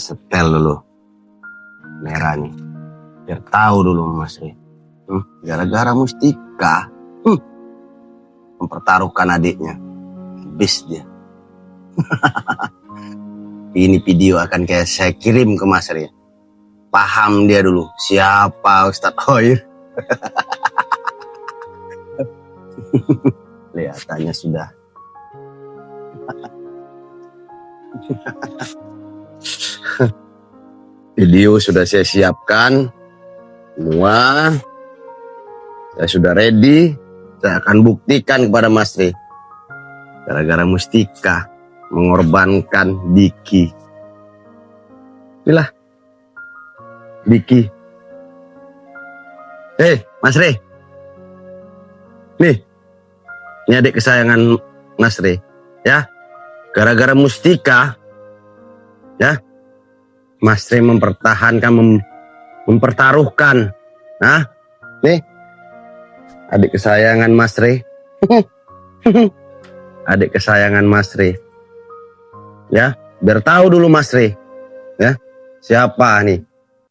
setel dulu merah nih, biar tahu dulu Mas Re. Gara-gara Mustika mempertaruhkan adiknya, habis dia. Ini video akan kayak saya kirim ke Mas Re. Paham dia dulu siapa Ustadz Hoir. Kelihatannya sudah. Video sudah saya siapkan semua. Saya sudah ready. Saya akan buktikan kepada Mas Re. Gara-gara Mustika mengorbankan Diki. Inilah Diki. Mas Re. Nih. Ini adik kesayangan Mas Re. Ya. Gara-gara Mustika. Ya. Mas Re mempertahankan, mempertaruhkan. Nah. Nih. Adik kesayangan Mas Re. Adik kesayangan Mas Re. Ya. Biar tahu dulu Mas Re. Ya. Siapa nih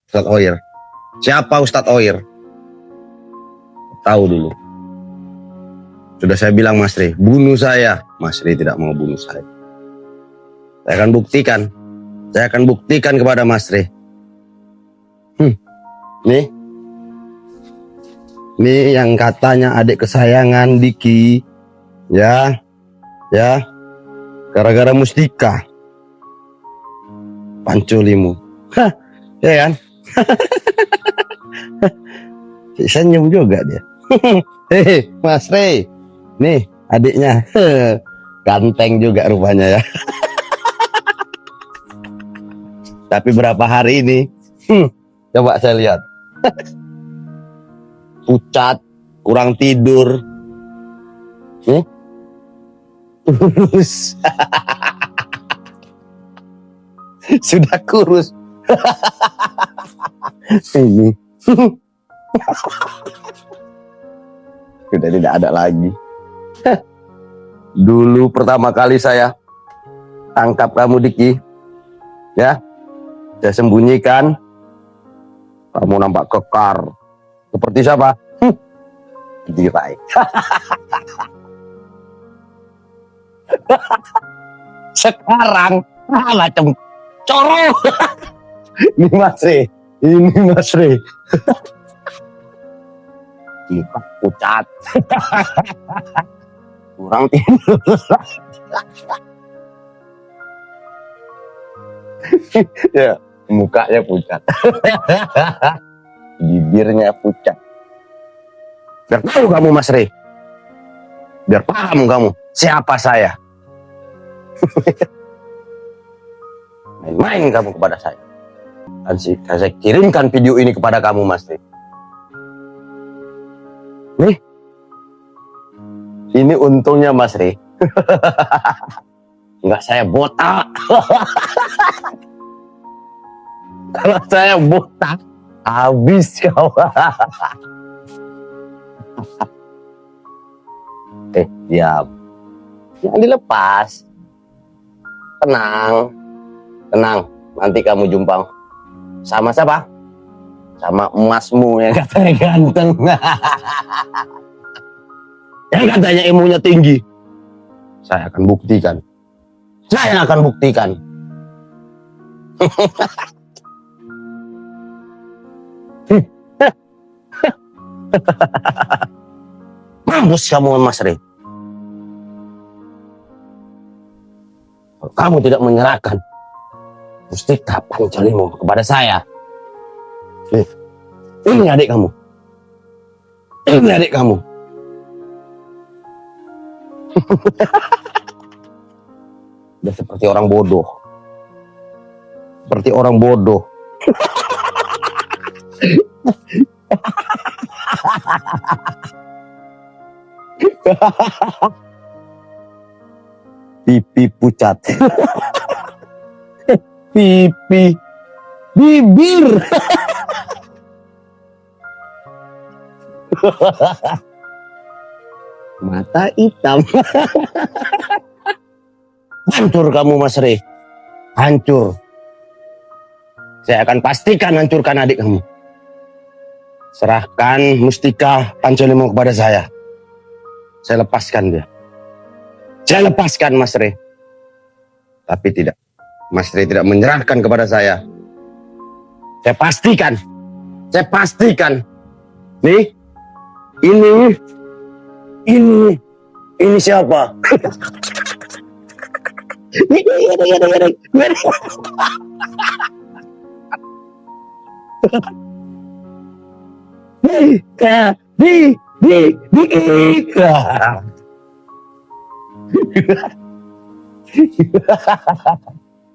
Ustadz Hoir? Siapa Ustadz Hoir? Tahu dulu. Sudah saya bilang Mas Re, bunuh saya. Mas Re tidak mau bunuh saya. Saya akan buktikan. Saya akan buktikan kepada Mas Re. Nih. Nih yang katanya adik kesayangan Diki. Ya. Ya. Gara-gara Mustika. Panculimu. Hah, ya kan? Senyum juga dia. Hei, Mas Re. Nih, adiknya. Ganteng juga rupanya ya. Tapi berapa hari ini? Coba saya lihat. Pucat, kurang tidur. Kurus. Sudah kurus. Ini. Sudah tidak ada lagi. Dulu pertama kali saya tangkap kamu Diki. Ya. Saya sembunyikan. Kamu nampak kekar. Seperti siapa? Dirai. Sekarang macam corong. Ini Mas Re. Ini Mas Re. Muka pucat. Kurang tidur. Ya, mukanya pucat. Bibirnya pucat. Biar tahu kamu Mas Re. Biar paham kamu siapa saya. Main-main kamu kepada saya. Dan saya kirimkan video ini kepada kamu Mas Re. Nih. Ini untungnya Mas Re. Enggak saya botak. Kalau saya botak, habis kau. Diam. Jangan dilepas. Tenang. Tenang. Nanti kamu jumpa sama siapa? Sama emasmu yang katanya ganteng. Yang katanya ilmunya tinggi. Saya akan buktikan. Saya akan buktikan. Mampus kamu Mas Re. Kalau kamu tidak menyerahkan Mustika Panculimu kepada saya. Ini adik kamu. Ini adik kamu. Udah seperti orang bodoh. Seperti orang bodoh. Pipi pucat. Pipi. Bibir. Mata hitam. Hancur kamu Mas Re. Hancur. Saya akan pastikan hancurkan adik kamu. Serahkan Mustika Pancolimo kepada saya. Saya lepaskan dia. Saya lepaskan Mas Rey. Tapi tidak. Mas Rey tidak menyerahkan kepada saya. Saya pastikan. Saya pastikan. Nih. Ini siapa?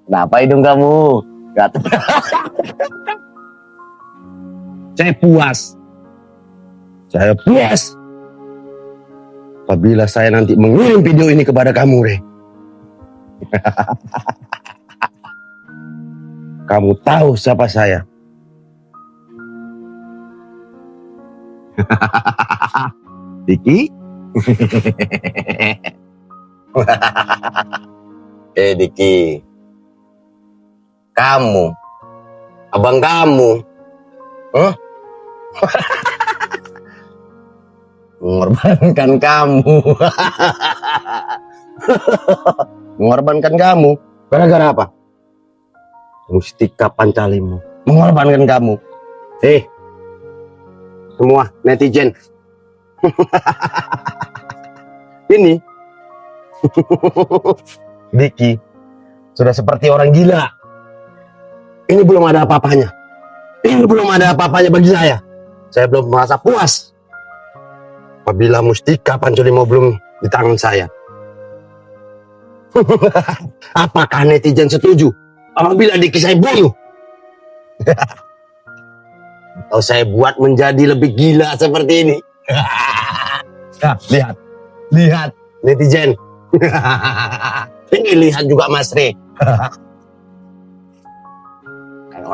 Kenapa hidung kamu? Gatal. Saya puas. Saya puas. Apabila saya nanti mengirim video ini kepada kamu, Rey. Kamu tahu siapa saya. Diki? Diki. Kamu. Abang kamu. Huh? Mengorbankan kamu. Mengorbankan kamu. Gara-gara apa? Mustika Pancolimo. Mengorbankan kamu. Semua netizen. Ini. Diki. Sudah seperti orang gila. Ini belum ada apa-apanya. Ini belum ada apa-apanya bagi saya. Saya belum merasa puas. Apabila Mustika Pancolimo belum di tangan saya. Apakah netizen setuju apabila Diki saya bunuh? Atau saya buat menjadi lebih gila seperti ini? Nah, lihat netizen. Ini lihat juga Mas Rey. Kayak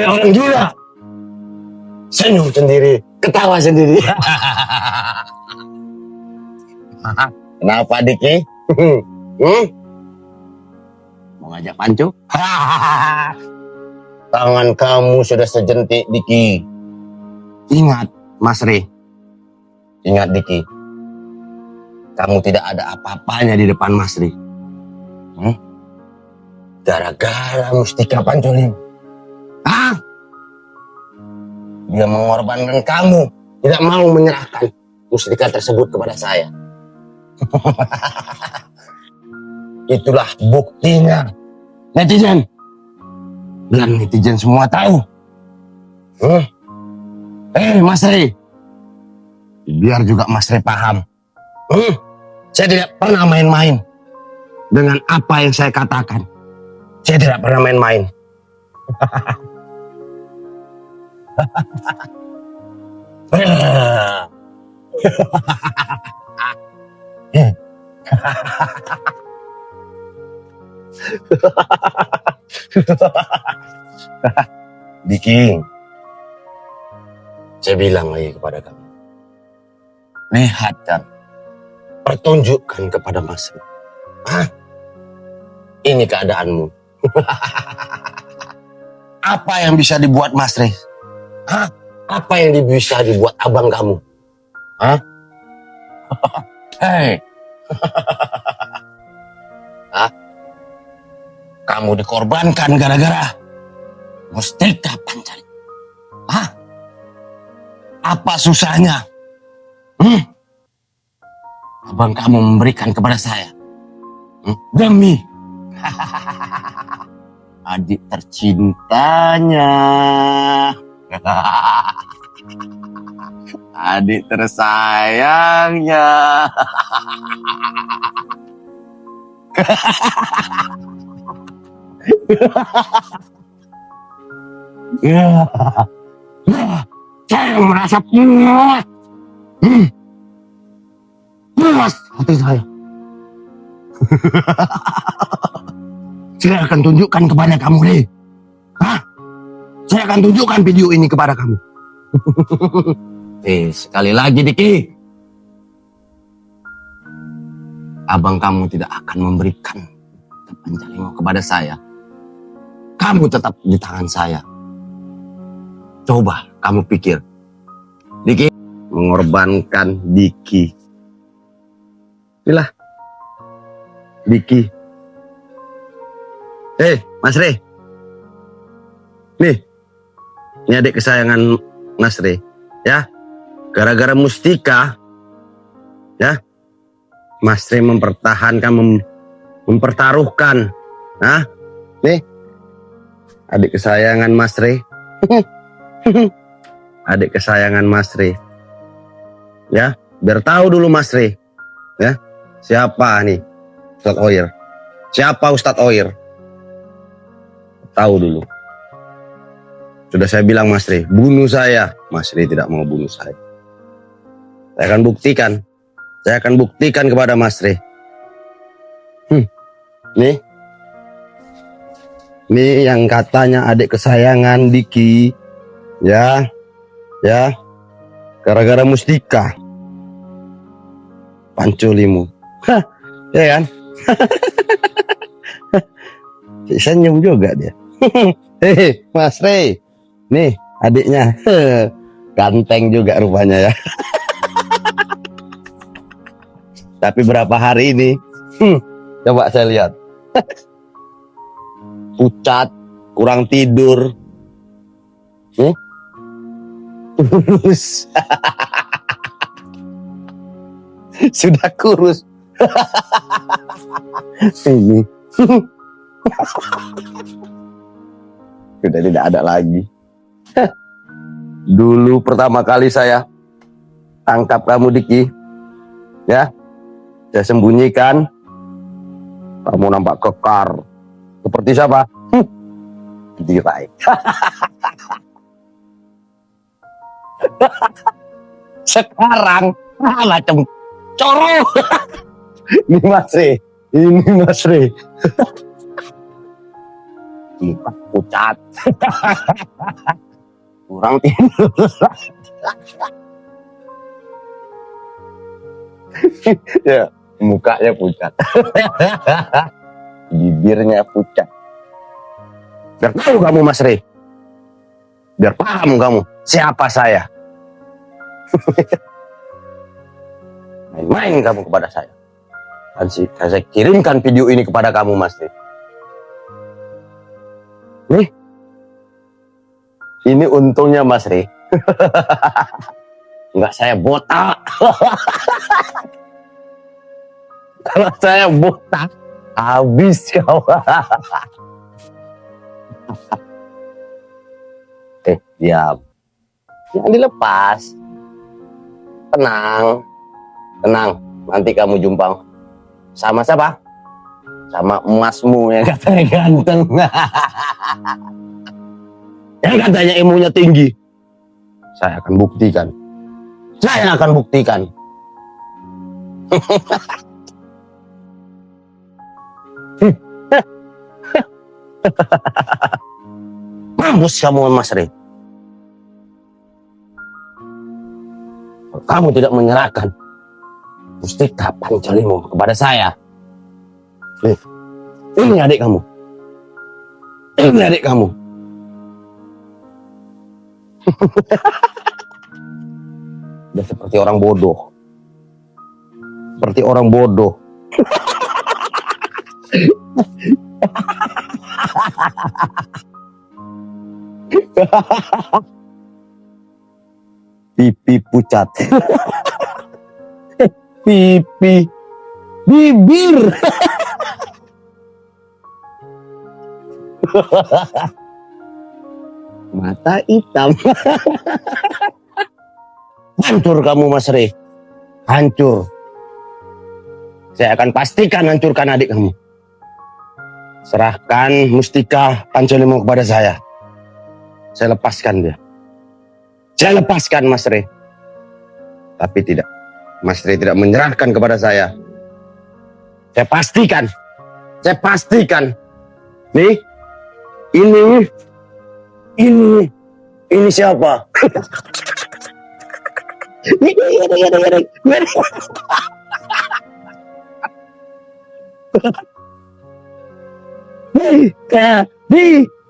orang gila. Senyum sendiri, ketawa sendiri. Kenapa Diki? Mau ngajak pancu? Tangan kamu sudah sejentik, Diki. Ingat, Mas Rey. Ingat, Diki. Kamu tidak ada apa-apanya di depan Mas Rey. Gara-gara Mustika Pancolimo. Dia mengorbankan kamu. Tidak mau menyerahkan mustika tersebut kepada saya. Itulah buktinya. Netizen. Dan netizen semua tahu. Mas Rey. Biar juga Mas Rey paham. Saya tidak pernah main-main dengan apa yang saya katakan. Saya tidak pernah main-main. Diki, saya bilang lagi kepada kamu, lihat dan pertunjukkan kepada Mas Rey. Ini keadaanmu. Apa yang bisa dibuat Mas Rey? Apa yang bisa dibuat abang kamu? Kamu dikorbankan gara-gara Mustika Pancolimo. Apa susahnya? Abang kamu memberikan kepada saya. Demi adik tercintanya. Adik tersayangnya. Saya merasa puas. Puas hati saya. Saya akan tunjukkan kepada kamu, Rey. Saya akan tunjukkan video ini kepada kamu. Sekali lagi, Diki. Abang kamu tidak akan memberikan Pancolimo kepada saya. kamu tetap di tangan saya. Coba kamu pikir, Diki mengorbankan Diki. Inilah Diki. Mas Re. Nih, ini adik kesayangan Mas Re. Ya, gara-gara Mustika, ya, Mas Re mempertahankan, mempertaruhkan. Nah, nih, adik kesayangan Mas Re. Adik kesayangan Mas Re. Ya, biar tahu dulu Mas Re. Ya, siapa nih Ustadz Oyer? Siapa Ustadz Oyer? Tahu dulu. Sudah saya bilang Mas Re, bunuh saya. Mas Re tidak mau bunuh saya. Saya akan buktikan. Saya akan buktikan kepada Mas Re. Nih. Nih yang katanya adik kesayangan Diki. Ya. Ya. Gara-gara Mustika. Panculimu. Hah, ya kan? Senyum juga dia. Mas Re. Nih adiknya. Ganteng juga rupanya ya. Tapi berapa hari ini? Coba saya lihat. Pucat, kurang tidur. Kurus. Sudah kurus. Ini. Sudah tidak ada lagi. Dulu pertama kali saya tangkap kamu Diki. Ya. Saya sembunyikan. Kamu nampak kekar. Seperti siapa? Dirai. Sekarang macam coro. Ini Mas Re. Ini Mas Re. Muka pucat. Kurang tidur. Ya, mukanya pucat. Bibirnya pucat. Biar tahu kamu Mas Re. Biar paham kamu siapa saya. Main-main kamu kepada saya. Dan saya kirimkan video ini kepada kamu Mas Re. Nih. Ini untungnya Mas Re. Enggak saya botak. Kalau saya botak, habis kau. Diam. Jangan dilepas. Tenang. Tenang. Nanti kamu jumpa sama siapa? Sama emasmu yang katanya ganteng. Yang katanya ilmunya tinggi. Saya akan buktikan. Saya akan buktikan. Mampus kamu Mas Re. Kamu tidak menyerahkan Mustika Panculimu kepada saya. Ini adik kamu. Ini adik kamu. Udah seperti orang bodoh. Seperti orang bodoh. Pipi pucat. Pipi. Bibir. Mata hitam. Hancur kamu Mas Re. Hancur. Saya akan pastikan hancurkan adik kamu. Serahkan Mustika Panculimu kepada saya. Saya lepaskan dia. Saya lepaskan Mas Re. Tapi tidak. Mas Re tidak menyerahkan kepada saya. Saya pastikan. Saya pastikan. Nih. Ini siapa?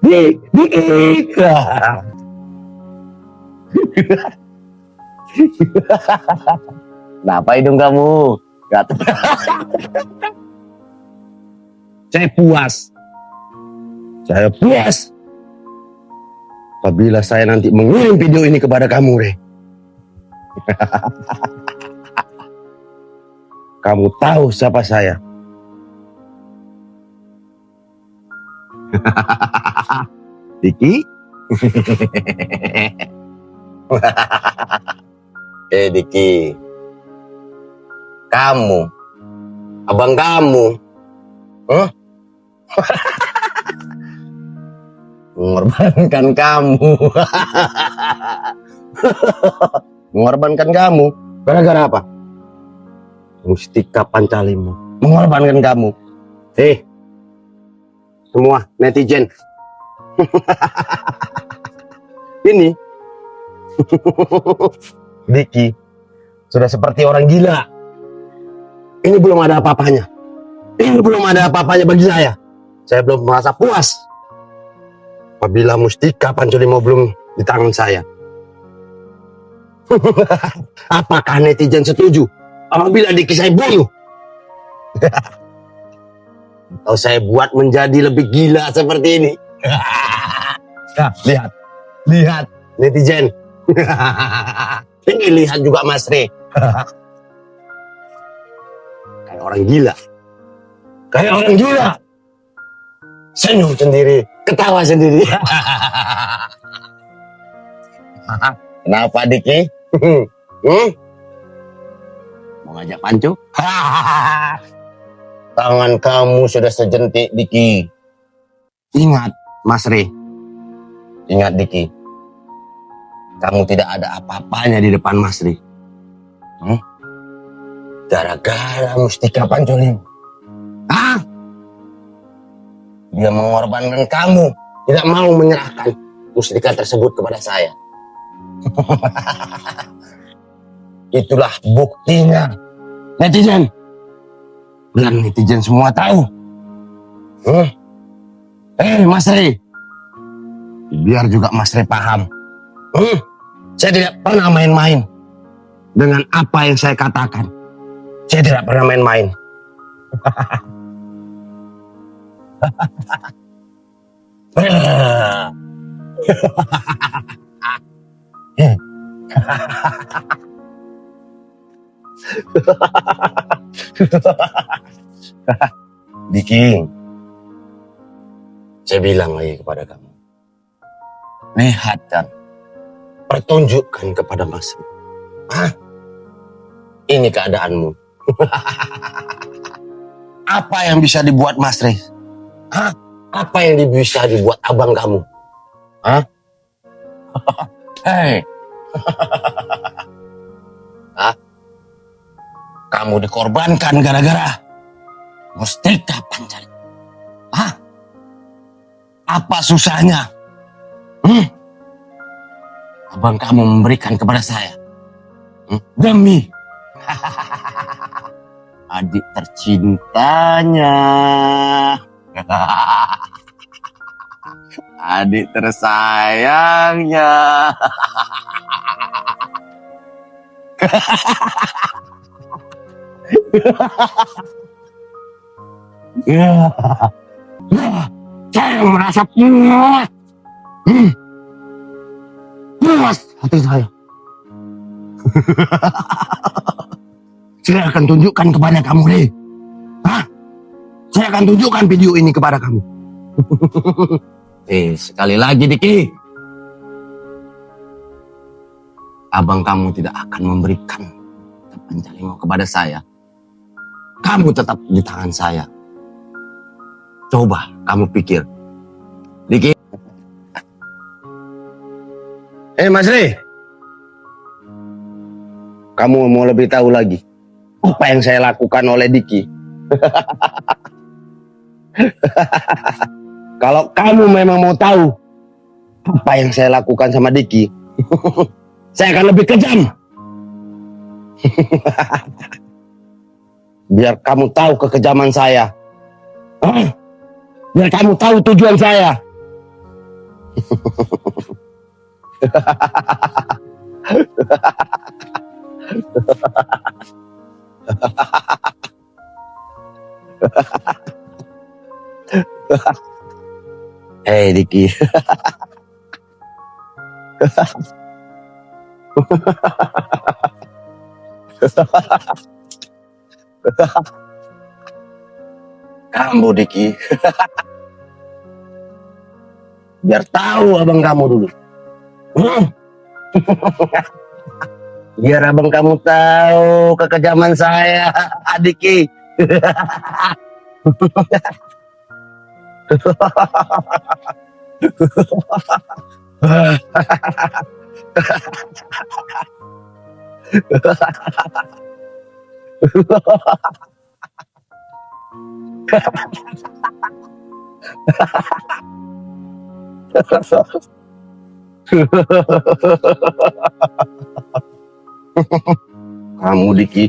Diki. Kenapa hidung kamu? Gatal. Saya puas. Saya puas. Apabila saya nanti mengirim video ini kepada kamu, Re. Kamu tahu siapa saya. Diki. Diki. Kamu. Abang kamu. Huh? Mengorbankan kamu. Mengorbankan kamu. Gara-gara apa? Mustika Pancalimu. Mengorbankan kamu. Semua netizen. Ini. Diki. Sudah seperti orang gila. Ini belum ada apa-apanya. Ini belum ada apa-apanya bagi saya. Saya belum merasa puas. Apabila Mustika Pancalimu belum di tangan saya. Apakah netizen setuju apabila Diki saya bunuh? Atau saya buat menjadi lebih gila seperti ini? Nah, lihat netizen. Ini lihat juga Mas Re. Kayak orang gila. Senyum sendiri, ketawa sendiri. Kenapa Diki? Mau ngajak pancu? Tangan kamu sudah sejentik, Diki. Ingat, Mas Re. Ingat, Diki. Kamu tidak ada apa-apanya di depan Mas Re. Gara-gara Mustika Pancalimu. Dia mengorbankan kamu. Tidak mau menyerahkan mustika tersebut kepada saya. Itulah buktinya. Netizen. Dan netizen semua tahu. Mas Re. Biar juga Mas Re paham. Saya tidak pernah main-main dengan apa yang saya katakan. Saya tidak pernah main-main. Diki, saya bilang lagi kepada kamu, lihat dan pertunjukkan kepada Mas. Ini keadaanmu. Apa yang bisa dibuat Mas Re? Apa yang bisa dibuat abang kamu? Kamu dikorbankan gara-gara Mustika Pancalimu. Apa susahnya? Abang kamu memberikan kepada saya. Demi adik tercintanya. Adik tersayangnya. Saya merasa puas. Puas hati saya. Saya akan tunjukkan kepada kamu, Re. Saya akan tunjukkan video ini kepada kamu. Sekali lagi, Diki. Abang kamu tidak akan memberikan Pancalimu kepada saya. Kamu tetap di tangan saya. Coba kamu pikir. Diki. Mas Re. Kamu mau lebih tahu lagi apa yang saya lakukan oleh Diki? Kalau kamu memang mau tahu apa yang saya lakukan sama Diki, saya akan lebih kejam. Biar kamu tahu kekejaman saya. Biar kamu tahu tujuan saya. Hei Diki. Kamu Diki. Biar tahu abang kamu dulu. Biar abang kamu tahu kekejaman saya, Diki. Kamu Diki.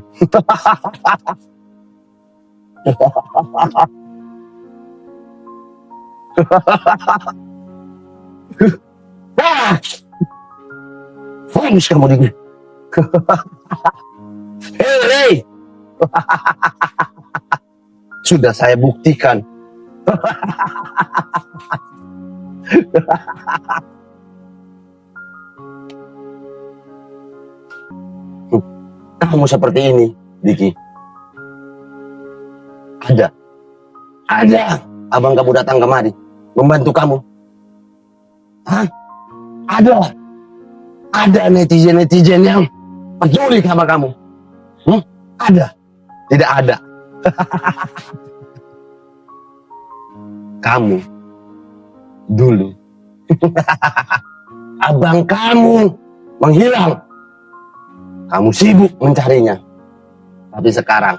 Fokus kamu Diki. Hei. Sudah saya buktikan. Kamu seperti ini, Diki. Ada abang kamu datang kemari membantu kamu. Hah? Ada netizen yang peduli sama kamu. Ada? Tidak ada. Kamu dulu abang kamu menghilang. Kamu sibuk mencarinya. Tapi sekarang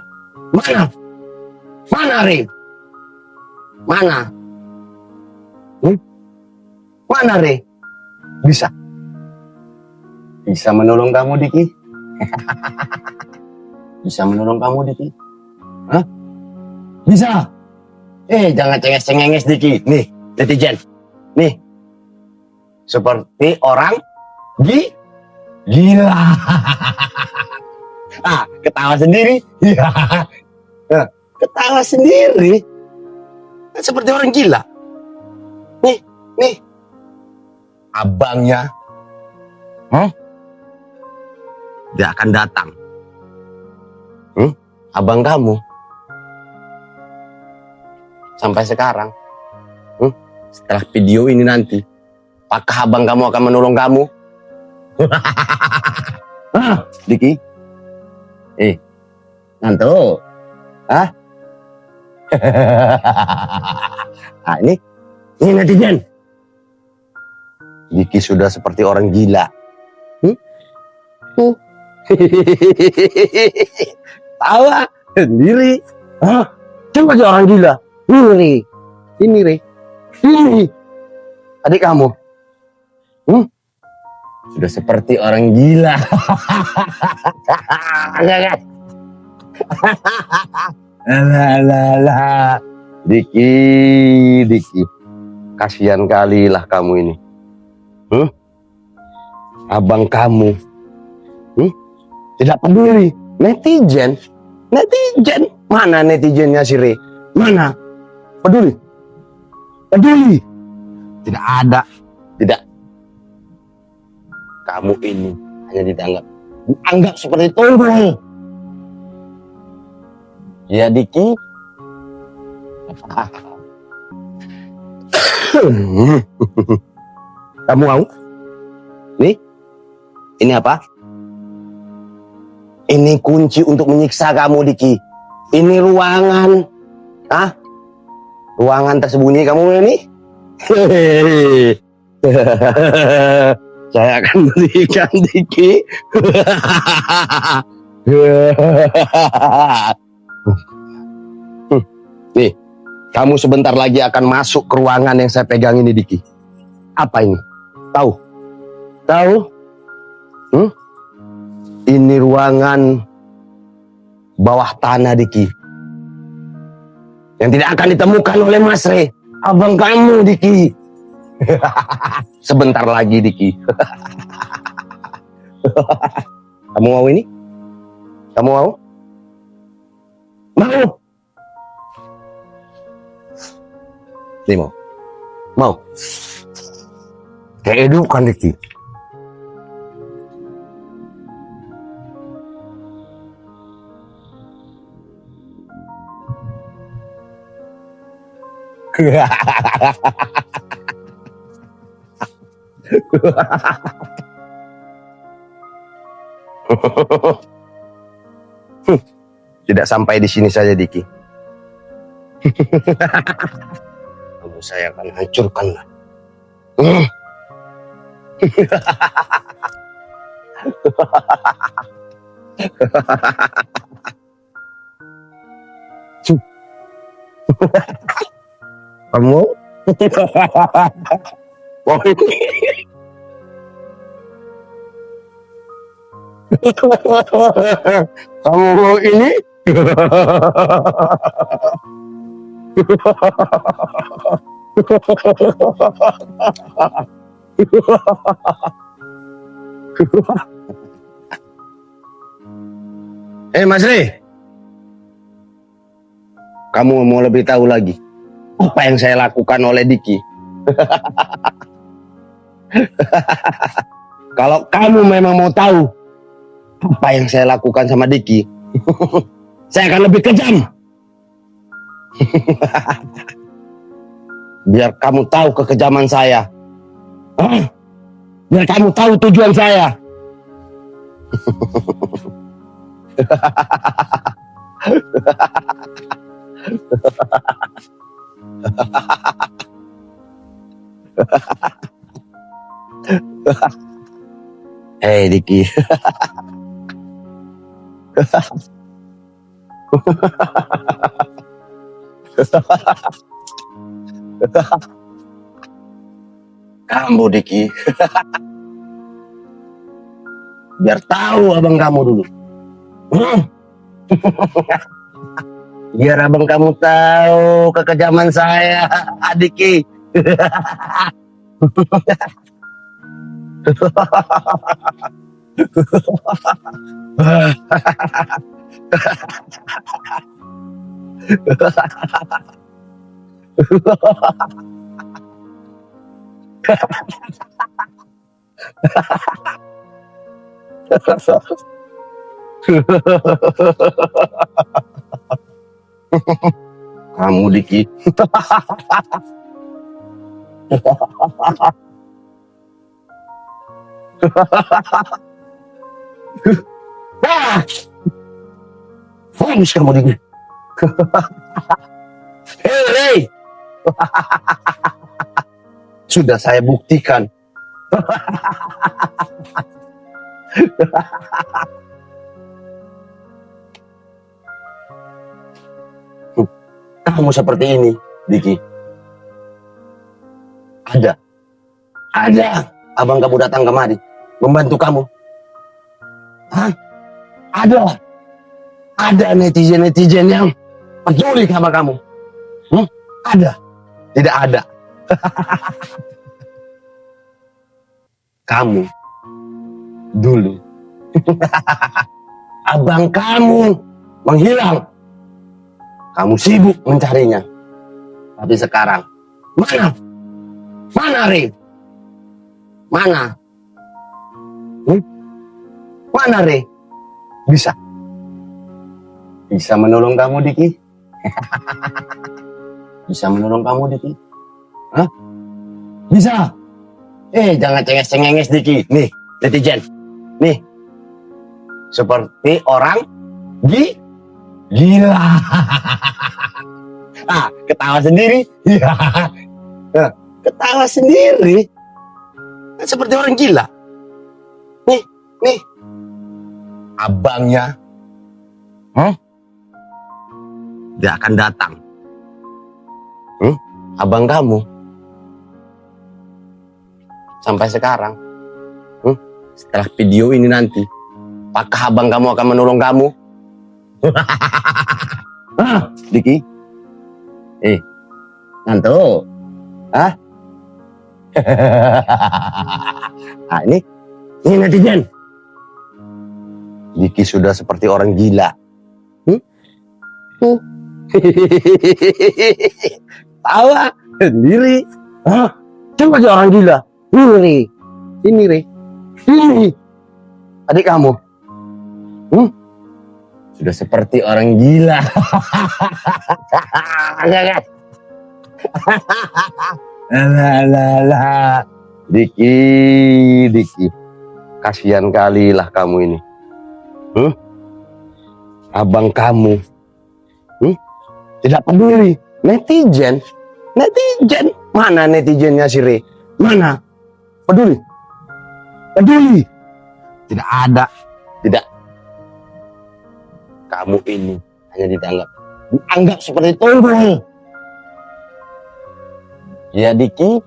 mana Re? Mana Re? Bisa menolong kamu Diki. Bisa menolong kamu Diki. Hah? Bisa. Jangan cenges-cengenges Diki. Nih netizen, nih seperti orang gila. Ketawa sendiri. Ketawa sendiri. Seperti orang gila. Nih. Abangnya dia akan datang. Abang kamu sampai sekarang. Setelah video ini nanti, apakah abang kamu akan menolong kamu? Diki. Ngantuk. Ini netizen. Diki sudah seperti orang gila. Tawa sendiri. Coba aja orang gila. Ini Re. Adik kamu. Sudah seperti orang gila. Alah. Diki. Kasihan kali lah kamu ini. Abang kamu tidak peduli. Netizen. Mana netizennya si Re? Mana? Peduli. Tidak ada. Tidak. Kamu ini hanya dianggap seperti tolol. Ya Diki. Kamu mau? Nih. Ini apa? Ini kunci untuk menyiksa kamu Diki. Ini ruangan. Ruangan tersembunyi kamu ini. Saya akan berikan Diki. Nih, kamu sebentar lagi akan masuk ke ruangan yang saya pegang ini Diki. Apa ini? Tahu? Ini ruangan bawah tanah Diki. Yang tidak akan ditemukan oleh Mas Re. Abang kamu Diki. Sebentar lagi, Diki. Kamu mau ini? Kamu mau? Mau? Nih mau? Mau? Kayak Edu kan, Diki. Tidak sampai di sini saja, Diki. Kamu saya akan hancurkan. Kamu? Mau ini? Kamu mau ini? Mas Ri, kamu mau lebih tahu lagi apa yang saya lakukan oleh Diki? Kalau kamu memang mau tahu apa yang saya lakukan sama Diki, saya akan lebih kejam. Biar kamu tahu kekejaman saya. Biar kamu tahu tujuan saya. Hei Diki. Kamu Diki. Biar tahu abang kamu dulu. Biar abang kamu tahu kekejaman saya, Diki. Kamu Diki. Fokus kamu Diki. Hei. Sudah saya buktikan. Kamu seperti ini, Diki. Ada abang kamu datang kemari membantu kamu. Hah? Ada netizen yang peduli sama kamu. Ada? Tidak ada. Kamu dulu abang kamu menghilang. Kamu sibuk mencarinya. Tapi sekarang mana Re? Mana Re? Bisa menolong kamu Diki. Bisa menolong kamu Diki. Hah? Bisa. Jangan cenges-cengenges Diki. Nih, netizen. Nih. Seperti orang gila. Ketawa sendiri. Ketawa sendiri. Seperti orang gila. Nih. Abangnya. Dia akan datang. Abang kamu. Sampai sekarang. Setelah video ini nanti. Apakah abang kamu akan menolong kamu? Diki. Ngantuk. Nah, ini netizen. Diki sudah seperti orang gila. Tawa sendiri. Hah? Coba aja orang gila. Ini Re. Ini. Adik kamu. Sudah seperti orang gila. Alah. Diki. Kasihan kali lah kamu ini. Abang kamu. Tidak peduli. Netizen. Mana netizennya si Re? Mana? Peduli. Tidak ada. Tidak. Kamu ini hanya dianggap seperti tolol. Ya Diki.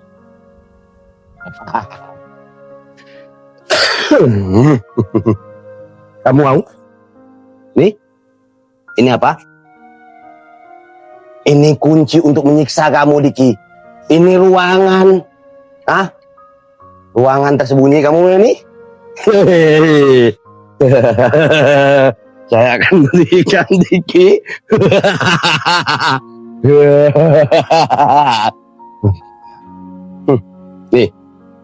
Kamu mau? Nih. Ini apa? Ini kunci untuk menyiksa kamu, Diki. Ini ruangan. Ruangan tersembunyi kamu ini. Saya akan berikan Diki. Nih,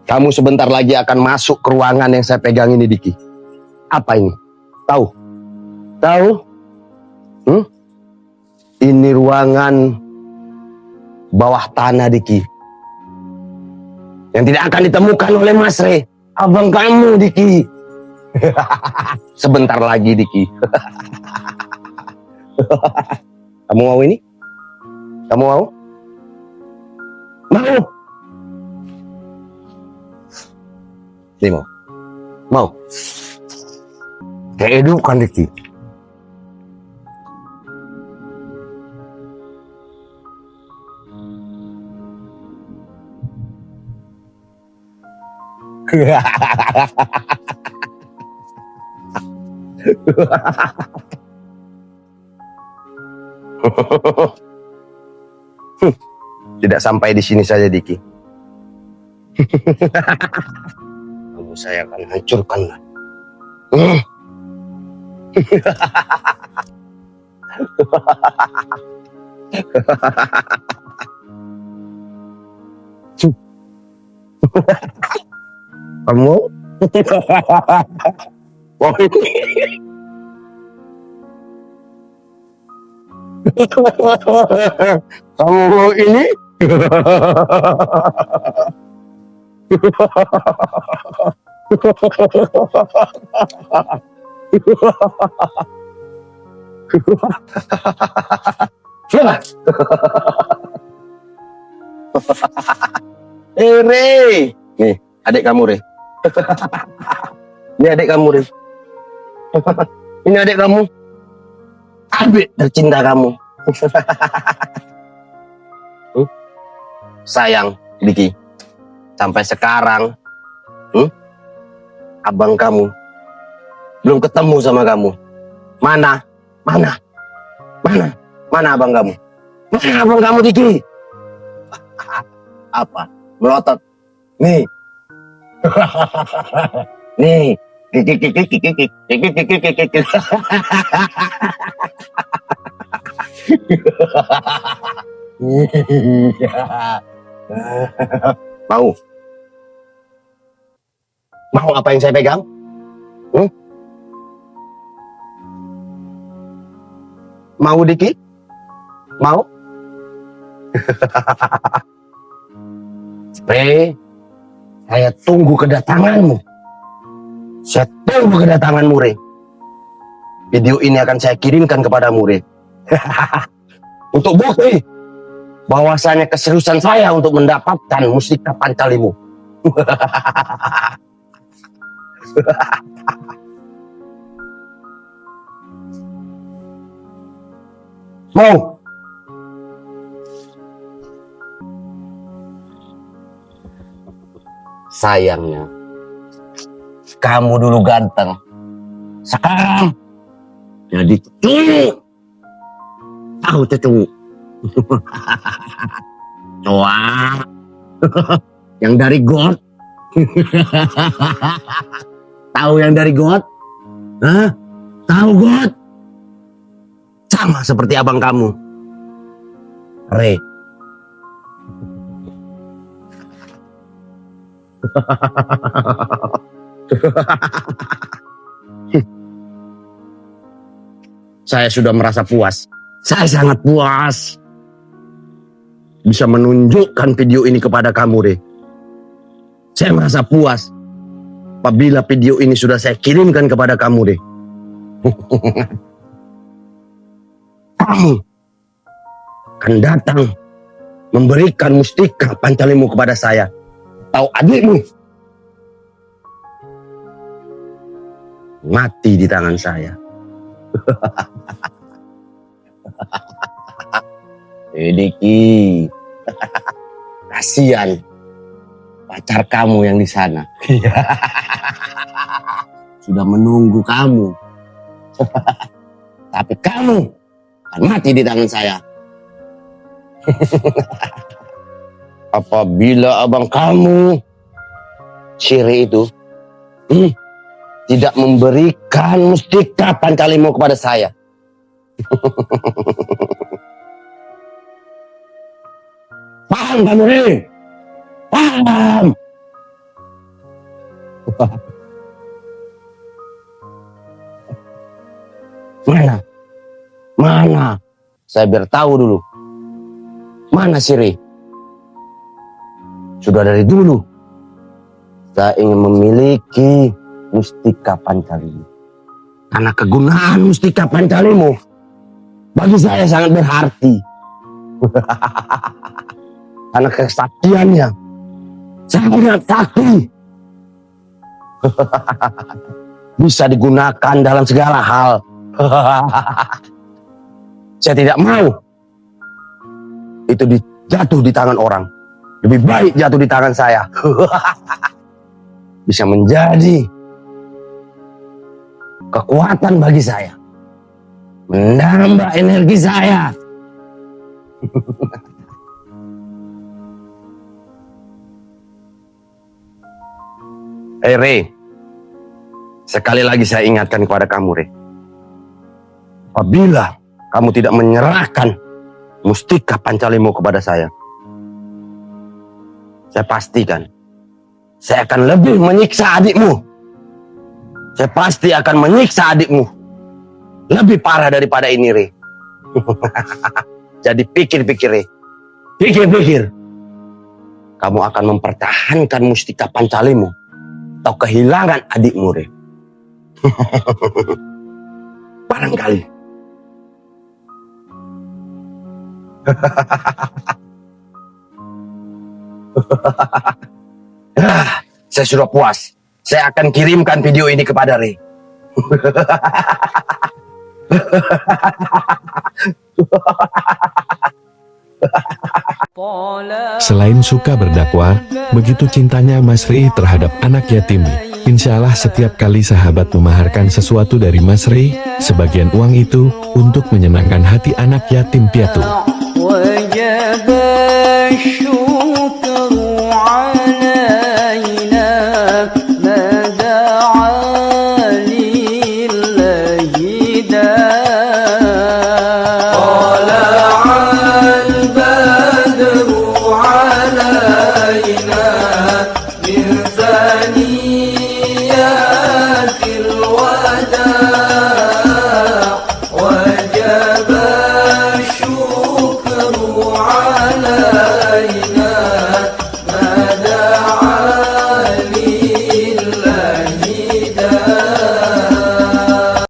kamu sebentar lagi akan masuk ke ruangan yang saya pegang ini, Diki. Apa ini? Tahu? Ini ruangan bawah tanah, Diki. Yang tidak akan ditemukan oleh Mas Re, abang kamu, Diki. Sebentar lagi, Diki. Kamu mau ini? Kamu mau? Mau? Ini mau? Kehidupan, Diki. Tidak sampai di sini saja, Diki. Kamu saya akan hancurkan. Kamu? Kamu mau ini? Re. Nih, adik kamu, Re. Ini adik kamu, Re. Ini adik kamu. Adik tercinta kamu. Sayang, Diki. Sampai sekarang, abang kamu belum ketemu sama kamu. Mana abang kamu? Mana abang kamu, Diki? Apa? Melotot. Nih. Nih. Mau apa yang saya pegang? Mau, Diki? Mau? Saya tunggu kedatanganmu. Re. Video ini akan saya kirimkan kepadamu, Re. Untuk bukti bahwasanya keseriusan saya untuk mendapatkan mustika Pancalimu. Mau? Sayangnya, kamu dulu ganteng. Sekarang jadi cucu. Tahu cucu? Coa. Yang dari got? Tahu yang dari got? Hah? Tahu got? Sama seperti abang kamu, Re. Saya sudah merasa puas. Saya sangat puas bisa menunjukkan video ini kepada kamu, Re. Saya merasa puas apabila video ini sudah saya kirimkan kepada kamu, Re. Kamu akan datang memberikan mustika Pancalimu kepada saya atau adikmu mati di tangan saya. Diki, kasihan pacar kamu yang di sana. Sudah menunggu kamu. Tapi kamu akan mati di tangan saya. Apabila abang kamu, Siri itu, tidak memberikan mustika Pancalimu kepada saya. Paham kamu, Ri? Paham. Mana? Saya biar tahu dulu. Mana Siri? Sudah dari dulu saya ingin memiliki mustika Pancalimu. Karena kegunaan mustika Pancalimu bagi saya sangat berarti. Karena kesaktiannya sangat sakti. Bisa digunakan dalam segala hal. Saya tidak mau itu jatuh di tangan orang. Lebih baik jatuh di tangan saya. Bisa menjadi kekuatan bagi saya. Menambah energi saya. Re, sekali lagi saya ingatkan kepada kamu, Re. Apabila kamu tidak menyerahkan mustika Pancalimu kepada saya pastikan saya akan lebih menyiksa adikmu. Saya pasti akan menyiksa adikmu lebih parah daripada ini, Re. Jadi pikir-pikir, Re. Pikir-pikir. Kamu akan mempertahankan mustika Pancalimu atau kehilangan adikmu, Re. Barangkali. Saya sudah puas. Saya akan kirimkan video ini kepada Re. Selain suka berdakwah, begitu cintanya Mas Ri terhadap anak yatim. Insya Allah setiap kali sahabat memaharkan sesuatu dari Mas Ri, sebagian uang itu untuk menyenangkan hati anak yatim piatu. علينا من ثاني